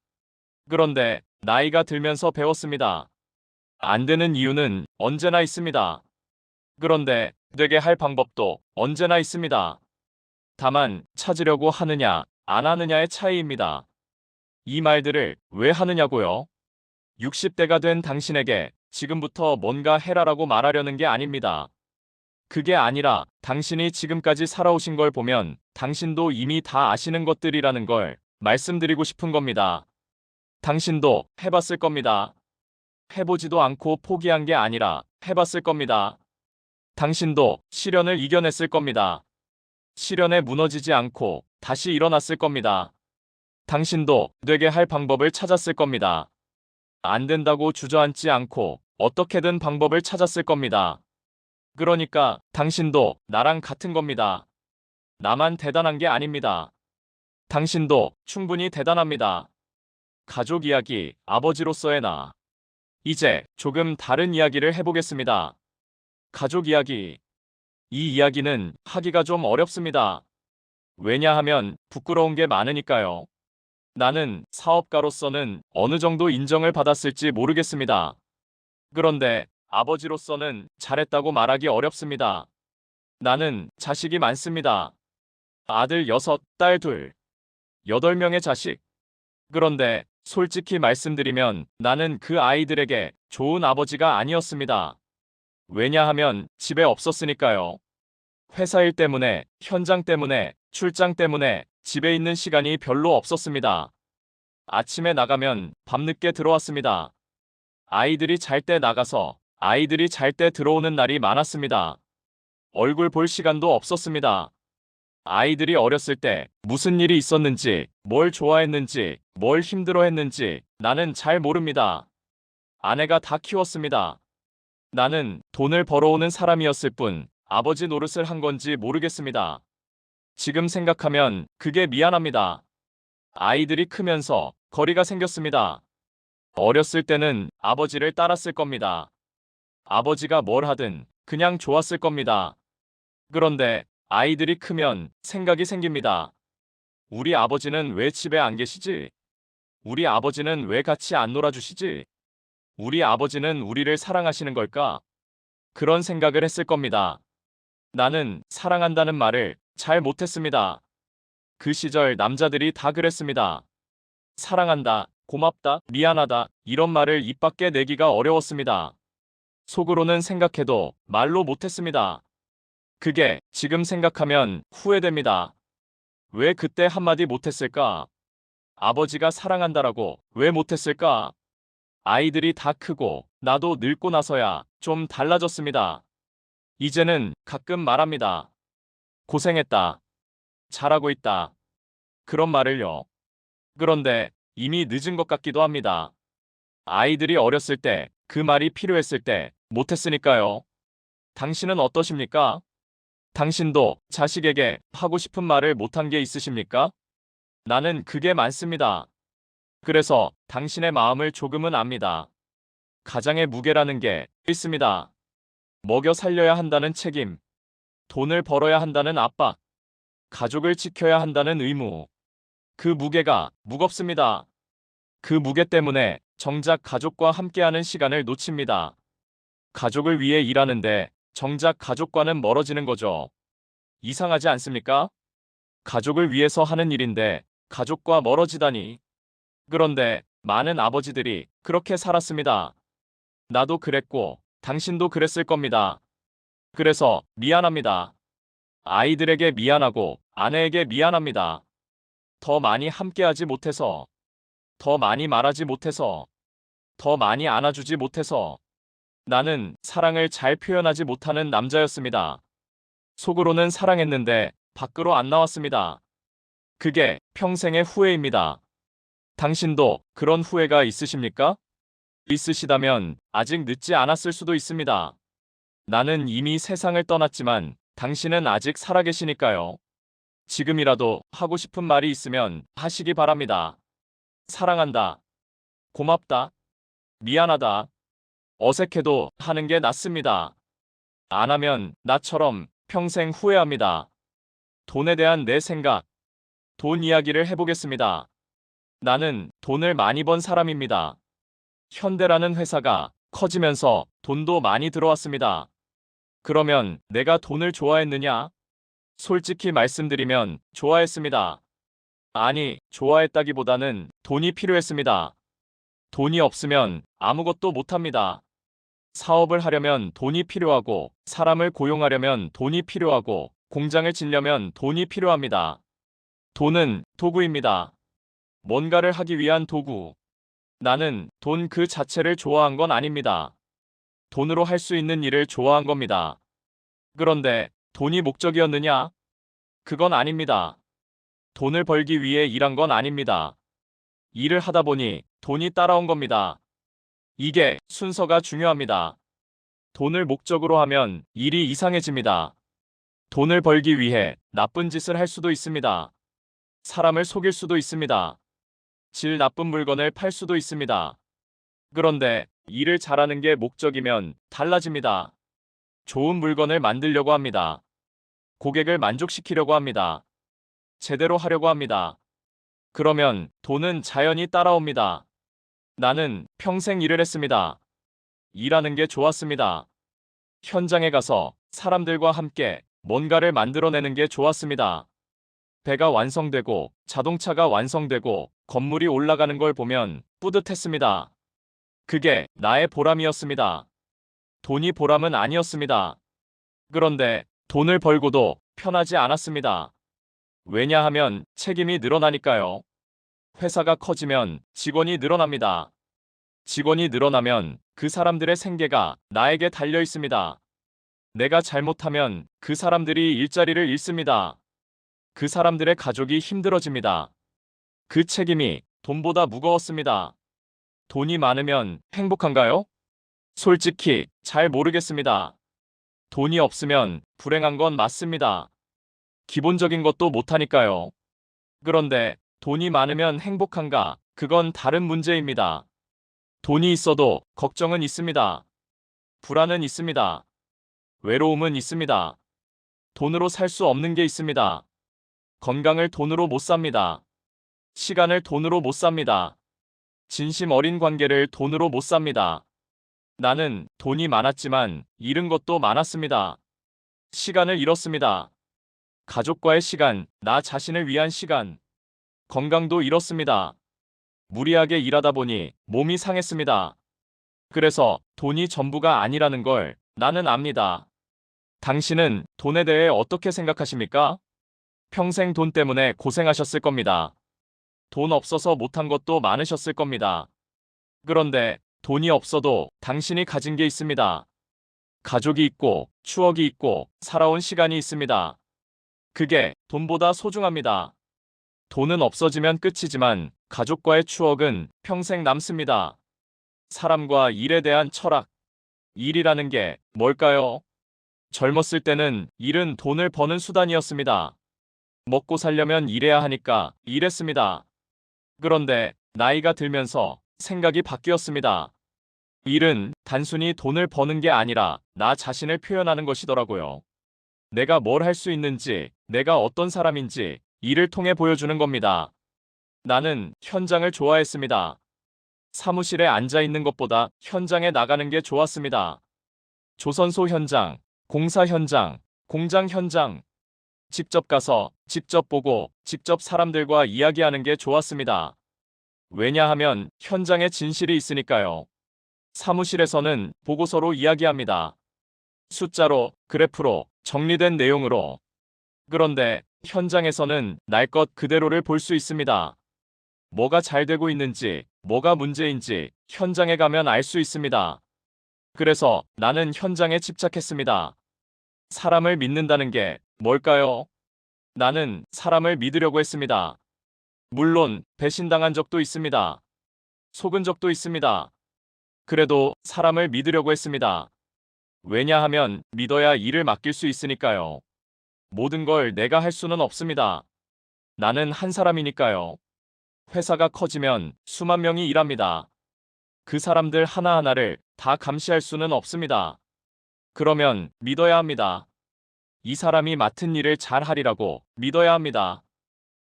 그런데 나이가 들면서 배웠습니다. 안 되는 이유는 언제나 있습니다. 그런데 되게 할 방법도 언제나 있습니다. 다만 찾으려고 하느냐, 안 하느냐의 차이입니다. 이 말들을 왜 하느냐고요? 60대가 된 당신에게 지금부터 뭔가 해라라고 말하려는 게 아닙니다. 그게 아니라 당신이 지금까지 살아오신 걸 보면 당신도 이미 다 아시는 것들이라는 걸 말씀드리고 싶은 겁니다. 당신도 해봤을 겁니다. 해보지도 않고 포기한 게 아니라 해봤을 겁니다. 당신도 시련을 이겨냈을 겁니다. 시련에 무너지지 않고 다시 일어났을 겁니다. 당신도 되게 할 방법을 찾았을 겁니다. 안 된다고 주저앉지 않고 어떻게든 방법을 찾았을 겁니다. 그러니까 당신도 나랑 같은 겁니다. 나만 대단한 게 아닙니다. 당신도 충분히 대단합니다. 가족 이야기, 아버지로서의 나. 이제 조금 다른 이야기를 해보겠습니다. 가족 이야기. 이 이야기는 하기가 좀 어렵습니다. 왜냐하면 부끄러운 게 많으니까요. 나는 사업가로서는 어느 정도 인정을 받았을지 모르겠습니다. 그런데 아버지로서는 잘했다고 말하기 어렵습니다. 나는 자식이 많습니다. 아들 6, 딸 2, 8명의 자식. 그런데 솔직히 말씀드리면 나는 그 아이들에게 좋은 아버지가 아니었습니다. 왜냐하면 집에 없었으니까요. 회사 일 때문에, 현장 때문에, 출장 때문에 집에 있는 시간이 별로 없었습니다. 아침에 나가면 밤늦게 들어왔습니다. 아이들이 잘 때 나가서 아이들이 잘 때 들어오는 날이 많았습니다. 얼굴 볼 시간도 없었습니다. 아이들이 어렸을 때 무슨 일이 있었는지, 뭘 좋아했는지, 뭘 힘들어했는지 나는 잘 모릅니다. 아내가 다 키웠습니다. 나는 돈을 벌어오는 사람이었을 뿐 아버지 노릇을 한 건지 모르겠습니다. 지금 생각하면 그게 미안합니다. 아이들이 크면서 거리가 생겼습니다. 어렸을 때는 아버지를 따랐을 겁니다. 아버지가 뭘 하든 그냥 좋았을 겁니다. 그런데 아이들이 크면 생각이 생깁니다. 우리 아버지는 왜 집에 안 계시지? 우리 아버지는 왜 같이 안 놀아주시지? 우리 아버지는 우리를 사랑하시는 걸까? 그런 생각을 했을 겁니다. 나는 사랑한다는 말을 잘 못했습니다. 그 시절 남자들이 다 그랬습니다. 사랑한다, 고맙다, 미안하다 이런 말을 입 밖에 내기가 어려웠습니다. 속으로는 생각해도 말로 못했습니다. 그게 지금 생각하면 후회됩니다. 왜 그때 한마디 못했을까? 아버지가 사랑한다라고 왜 못했을까? 아이들이 다 크고 나도 늙고 나서야 좀 달라졌습니다. 이제는 가끔 말합니다. 고생했다. 잘하고 있다. 그런 말을요. 그런데 이미 늦은 것 같기도 합니다. 아이들이 어렸을 때 그 말이 필요했을 때 못했으니까요. 당신은 어떠십니까? 당신도 자식에게 하고 싶은 말을 못한 게 있으십니까? 나는 그게 많습니다. 그래서 당신의 마음을 조금은 압니다. 가장의 무게라는 게 있습니다. 먹여 살려야 한다는 책임, 돈을 벌어야 한다는 압박, 가족을 지켜야 한다는 의무. 그 무게가 무겁습니다. 그 무게 때문에 정작 가족과 함께하는 시간을 놓칩니다. 가족을 위해 일하는데 정작 가족과는 멀어지는 거죠. 이상하지 않습니까? 가족을 위해서 하는 일인데 가족과 멀어지다니. 그런데 많은 아버지들이 그렇게 살았습니다. 나도 그랬고 당신도 그랬을 겁니다. 그래서 미안합니다. 아이들에게 미안하고 아내에게 미안합니다. 더 많이 함께하지 못해서, 더 많이 말하지 못해서, 더 많이 안아주지 못해서 나는 사랑을 잘 표현하지 못하는 남자였습니다. 속으로는 사랑했는데 밖으로 안 나왔습니다. 그게 평생의 후회입니다. 당신도 그런 후회가 있으십니까? 있으시다면 아직 늦지 않았을 수도 있습니다. 나는 이미 세상을 떠났지만 당신은 아직 살아계시니까요. 지금이라도 하고 싶은 말이 있으면 하시기 바랍니다. 사랑한다. 고맙다. 미안하다. 어색해도 하는 게 낫습니다. 안 하면 나처럼 평생 후회합니다. 돈에 대한 내 생각, 돈 이야기를 해보겠습니다. 나는 돈을 많이 번 사람입니다. 현대라는 회사가 커지면서 돈도 많이 들어왔습니다. 그러면 내가 돈을 좋아했느냐? 솔직히 말씀드리면 좋아했습니다. 아니, 좋아했다기보다는 돈이 필요했습니다. 돈이 없으면 아무것도 못합니다. 사업을 하려면 돈이 필요하고, 사람을 고용하려면 돈이 필요하고, 공장을 짓려면 돈이 필요합니다. 돈은 도구입니다. 뭔가를 하기 위한 도구. 나는 돈 그 자체를 좋아한 건 아닙니다. 돈으로 할 수 있는 일을 좋아한 겁니다. 그런데 돈이 목적이었느냐? 그건 아닙니다. 돈을 벌기 위해 일한 건 아닙니다. 일을 하다 보니 돈이 따라온 겁니다. 이게 순서가 중요합니다. 돈을 목적으로 하면 일이 이상해집니다. 돈을 벌기 위해 나쁜 짓을 할 수도 있습니다. 사람을 속일 수도 있습니다. 질 나쁜 물건을 팔 수도 있습니다. 그런데 일을 잘하는 게 목적이면 달라집니다. 좋은 물건을 만들려고 합니다. 고객을 만족시키려고 합니다. 제대로 하려고 합니다. 그러면 돈은 자연히 따라옵니다. 나는 평생 일을 했습니다. 일하는 게 좋았습니다. 현장에 가서 사람들과 함께 뭔가를 만들어내는 게 좋았습니다. 배가 완성되고 자동차가 완성되고 건물이 올라가는 걸 보면 뿌듯했습니다. 그게 나의 보람이었습니다. 돈이 보람은 아니었습니다. 그런데 돈을 벌고도 편하지 않았습니다. 왜냐하면 책임이 늘어나니까요. 회사가 커지면 직원이 늘어납니다. 직원이 늘어나면 그 사람들의 생계가 나에게 달려 있습니다. 내가 잘못하면 그 사람들이 일자리를 잃습니다. 그 사람들의 가족이 힘들어집니다. 그 책임이 돈보다 무거웠습니다. 돈이 많으면 행복한가요? 솔직히 잘 모르겠습니다. 돈이 없으면 불행한 건 맞습니다. 기본적인 것도 못하니까요. 그런데 돈이 많으면 행복한가? 그건 다른 문제입니다. 돈이 있어도 걱정은 있습니다. 불안은 있습니다. 외로움은 있습니다. 돈으로 살 수 없는 게 있습니다. 건강을 돈으로 못 삽니다. 시간을 돈으로 못 삽니다. 진심 어린 관계를 돈으로 못 삽니다. 나는 돈이 많았지만 잃은 것도 많았습니다. 시간을 잃었습니다. 가족과의 시간, 나 자신을 위한 시간, 건강도 잃었습니다. 무리하게 일하다 보니 몸이 상했습니다. 그래서 돈이 전부가 아니라는 걸 나는 압니다. 당신은 돈에 대해 어떻게 생각하십니까? 평생 돈 때문에 고생하셨을 겁니다. 돈 없어서 못한 것도 많으셨을 겁니다. 그런데 돈이 없어도 당신이 가진 게 있습니다. 가족이 있고, 추억이 있고, 살아온 시간이 있습니다. 그게 돈보다 소중합니다. 돈은 없어지면 끝이지만 가족과의 추억은 평생 남습니다. 사람과 일에 대한 철학. 일이라는 게 뭘까요? 젊었을 때는 일은 돈을 버는 수단이었습니다. 먹고 살려면 일해야 하니까 일했습니다. 그런데 나이가 들면서 생각이 바뀌었습니다. 일은 단순히 돈을 버는 게 아니라 나 자신을 표현하는 것이더라고요. 내가 뭘 할 수 있는지, 내가 어떤 사람인지 일을 통해 보여주는 겁니다. 나는 현장을 좋아했습니다. 사무실에 앉아 있는 것보다 현장에 나가는 게 좋았습니다. 조선소 현장, 공사 현장, 공장 현장. 직접 가서, 직접 보고, 직접 사람들과 이야기하는 게 좋았습니다. 왜냐하면 현장에 진실이 있으니까요. 사무실에서는 보고서로 이야기합니다. 숫자로, 그래프로, 정리된 내용으로. 그런데 현장에서는 날 것 그대로를 볼 수 있습니다. 뭐가 잘 되고 있는지, 뭐가 문제인지 현장에 가면 알 수 있습니다. 그래서 나는 현장에 집착했습니다. 사람을 믿는다는 게 뭘까요? 나는 사람을 믿으려고 했습니다. 물론 배신당한 적도 있습니다. 속은 적도 있습니다. 그래도 사람을 믿으려고 했습니다. 왜냐하면 믿어야 일을 맡길 수 있으니까요. 모든 걸 내가 할 수는 없습니다. 나는 한 사람이니까요. 회사가 커지면 수만 명이 일합니다. 그 사람들 하나하나를 다 감시할 수는 없습니다. 그러면 믿어야 합니다. 이 사람이 맡은 일을 잘 하리라고 믿어야 합니다.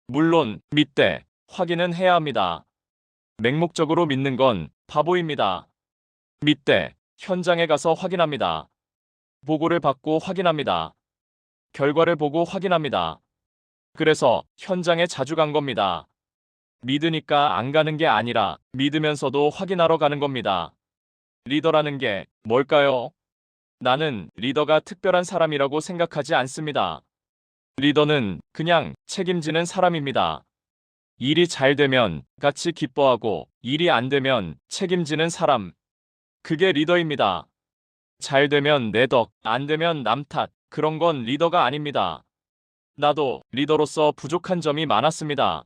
물론 믿되 확인은 해야 합니다. 맹목적으로 믿는 건 바보입니다. 믿되 현장에 가서 확인합니다. 보고를 받고 확인합니다. 결과를 보고 확인합니다. 그래서 현장에 자주 간 겁니다. 믿으니까 안 가는 게 아니라 믿으면서도 확인하러 가는 겁니다. 리더라는 게 뭘까요? 나는 리더가 특별한 사람이라고 생각하지 않습니다. 리더는 그냥 책임지는 사람입니다. 일이 잘 되면 같이 기뻐하고 일이 안 되면 책임지는 사람. 그게 리더입니다. 잘 되면 내 덕, 안 되면 남 탓. 그런 건 리더가 아닙니다. 나도 리더로서 부족한 점이 많았습니다.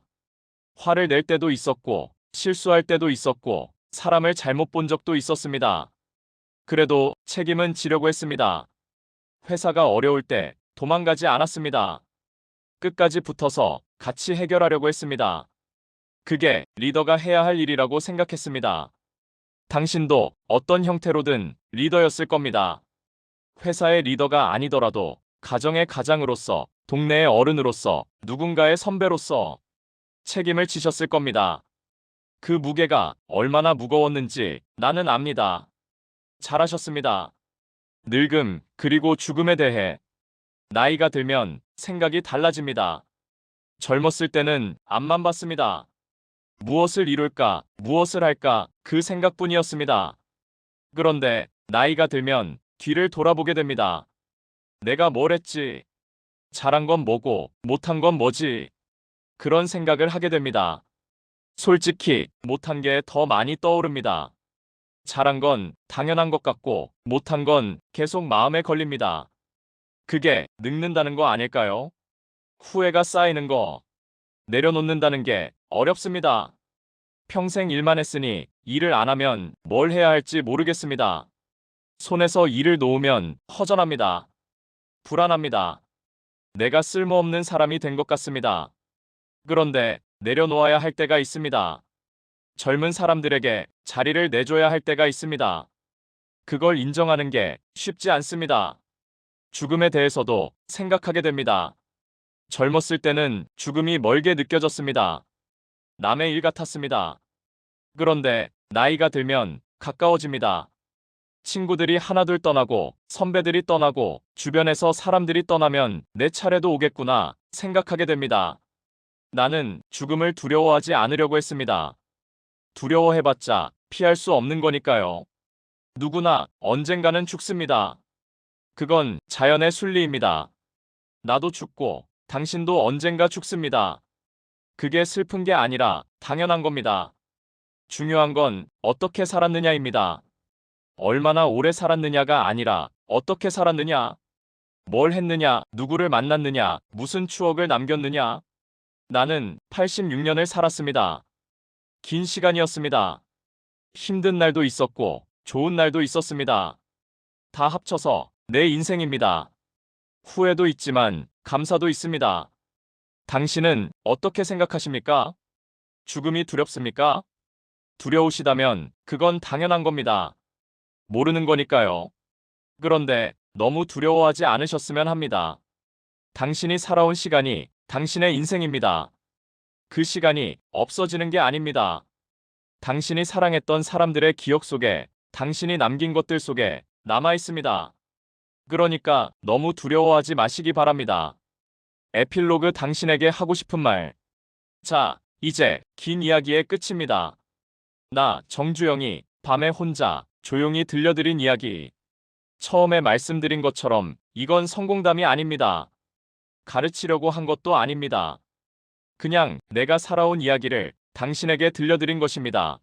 화를 낼 때도 있었고, 실수할 때도 있었고, 사람을 잘못 본 적도 있었습니다. 그래도 책임은 지려고 했습니다. 회사가 어려울 때 도망가지 않았습니다. 끝까지 붙어서 같이 해결하려고 했습니다. 그게 리더가 해야 할 일이라고 생각했습니다. 당신도 어떤 형태로든 리더였을 겁니다. 회사의 리더가 아니더라도 가정의 가장으로서, 동네의 어른으로서, 누군가의 선배로서 책임을 지셨을 겁니다. 그 무게가 얼마나 무거웠는지 나는 압니다. 잘하셨습니다. 늙음, 그리고 죽음에 대해. 나이가 들면 생각이 달라집니다. 젊었을 때는 앞만 봤습니다. 무엇을 이룰까, 무엇을 할까, 그 생각뿐이었습니다. 그런데 나이가 들면 뒤를 돌아보게 됩니다. 내가 뭘 했지? 잘한 건 뭐고, 못한 건 뭐지? 그런 생각을 하게 됩니다. 솔직히 못한 게 더 많이 떠오릅니다. 잘한 건 당연한 것 같고, 못한 건 계속 마음에 걸립니다. 그게 늙는다는 거 아닐까요? 후회가 쌓이는 거. 내려놓는다는 게 어렵습니다. 평생 일만 했으니 일을 안 하면 뭘 해야 할지 모르겠습니다. 손에서 일을 놓으면 허전합니다. 불안합니다. 내가 쓸모없는 사람이 된 것 같습니다. 그런데 내려놓아야 할 때가 있습니다. 젊은 사람들에게 자리를 내줘야 할 때가 있습니다. 그걸 인정하는 게 쉽지 않습니다. 죽음에 대해서도 생각하게 됩니다. 젊었을 때는 죽음이 멀게 느껴졌습니다. 남의 일 같았습니다. 그런데 나이가 들면 가까워집니다. 친구들이 하나둘 떠나고 선배들이 떠나고 주변에서 사람들이 떠나면 내 차례도 오겠구나 생각하게 됩니다. 나는 죽음을 두려워하지 않으려고 했습니다. 두려워해봤자 피할 수 없는 거니까요. 누구나 언젠가는 죽습니다. 그건 자연의 순리입니다. 나도 죽고 당신도 언젠가 죽습니다. 그게 슬픈 게 아니라 당연한 겁니다. 중요한 건 어떻게 살았느냐입니다. 얼마나 오래 살았느냐가 아니라 어떻게 살았느냐, 뭘 했느냐, 누구를 만났느냐, 무슨 추억을 남겼느냐. 나는 86년을 살았습니다. 긴 시간이었습니다. 힘든 날도 있었고 좋은 날도 있었습니다. 다 합쳐서 내 인생입니다. 후회도 있지만 감사도 있습니다. 당신은 어떻게 생각하십니까? 죽음이 두렵습니까? 두려우시다면 그건 당연한 겁니다. 모르는 거니까요. 그런데 너무 두려워하지 않으셨으면 합니다. 당신이 살아온 시간이 당신의 인생입니다. 그 시간이 없어지는 게 아닙니다. 당신이 사랑했던 사람들의 기억 속에, 당신이 남긴 것들 속에 남아 있습니다. 그러니까 너무 두려워하지 마시기 바랍니다. 에필로그 당신에게 하고 싶은 말. 자, 이제 긴 이야기의 끝입니다. 나 정주영이 밤에 혼자 조용히 들려드린 이야기. 처음에 말씀드린 것처럼 이건 성공담이 아닙니다. 가르치려고 한 것도 아닙니다. 그냥 내가 살아온 이야기를 당신에게 들려드린 것입니다.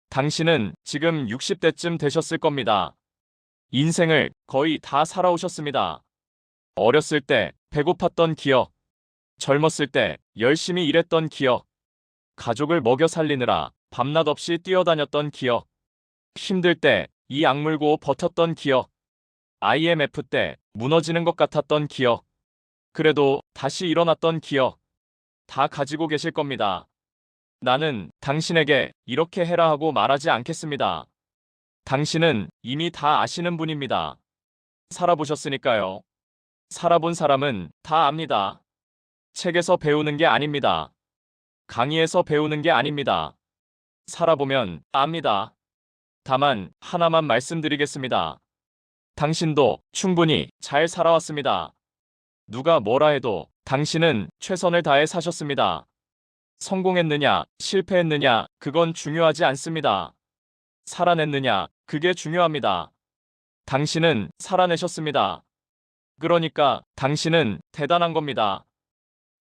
당신은 지금 60대쯤 되셨을 겁니다. 인생을 거의 다 살아오셨습니다. 어렸을 때 배고팠던 기억, 젊었을 때 열심히 일했던 기억, 가족을 먹여 살리느라 밤낮 없이 뛰어다녔던 기억, 힘들 때 이 악물고 버텼던 기억, IMF 때 무너지는 것 같았던 기억, 그래도 다시 일어났던 기억, 다 가지고 계실 겁니다. 나는 당신에게 이렇게 해라 하고 말하지 않겠습니다. 당신은 이미 다 아시는 분입니다. 살아보셨으니까요. 살아본 사람은 다 압니다. 책에서 배우는 게 아닙니다. 강의에서 배우는 게 아닙니다. 살아보면 압니다. 다만 하나만 말씀드리겠습니다. 당신도 충분히 잘 살아왔습니다. 누가 뭐라 해도 당신은 최선을 다해 사셨습니다. 성공했느냐, 실패했느냐, 그건 중요하지 않습니다. 살아냈느냐, 그게 중요합니다. 당신은 살아내셨습니다. 그러니까 당신은 대단한 겁니다.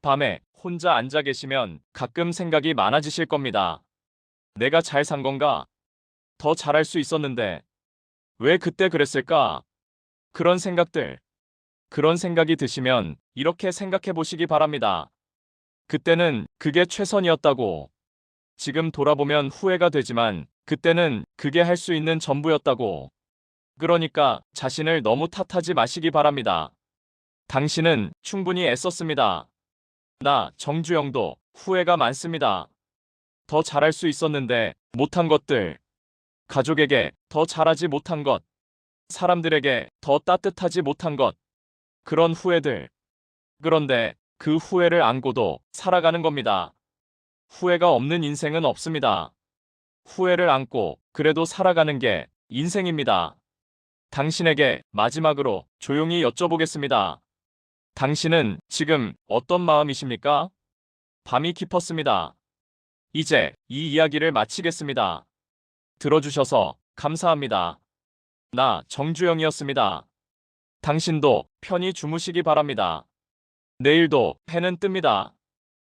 밤에 혼자 앉아 계시면 가끔 생각이 많아지실 겁니다. 내가 잘 산 건가? 더 잘할 수 있었는데 왜 그때 그랬을까? 그런 생각이 드시면 이렇게 생각해 보시기 바랍니다. 그때는 그게 최선이었다고. 지금 돌아보면 후회가 되지만 그때는 그게 할 수 있는 전부였다고. 그러니까 자신을 너무 탓하지 마시기 바랍니다. 당신은 충분히 애썼습니다. 나 정주영도 후회가 많습니다. 더 잘할 수 있었는데 못한 것들, 가족에게 더 잘하지 못한 것, 사람들에게 더 따뜻하지 못한 것, 그런 후회들. 그런데 그 후회를 안고도 살아가는 겁니다. 후회가 없는 인생은 없습니다. 후회를 안고 그래도 살아가는 게 인생입니다. 당신에게 마지막으로 조용히 여쭤보겠습니다. 당신은 지금 어떤 마음이십니까? 밤이 깊었습니다. 이제 이 이야기를 마치겠습니다. 들어주셔서 감사합니다. 나 정주영이었습니다. 당신도 편히 주무시기 바랍니다. 내일도 해는 뜹니다.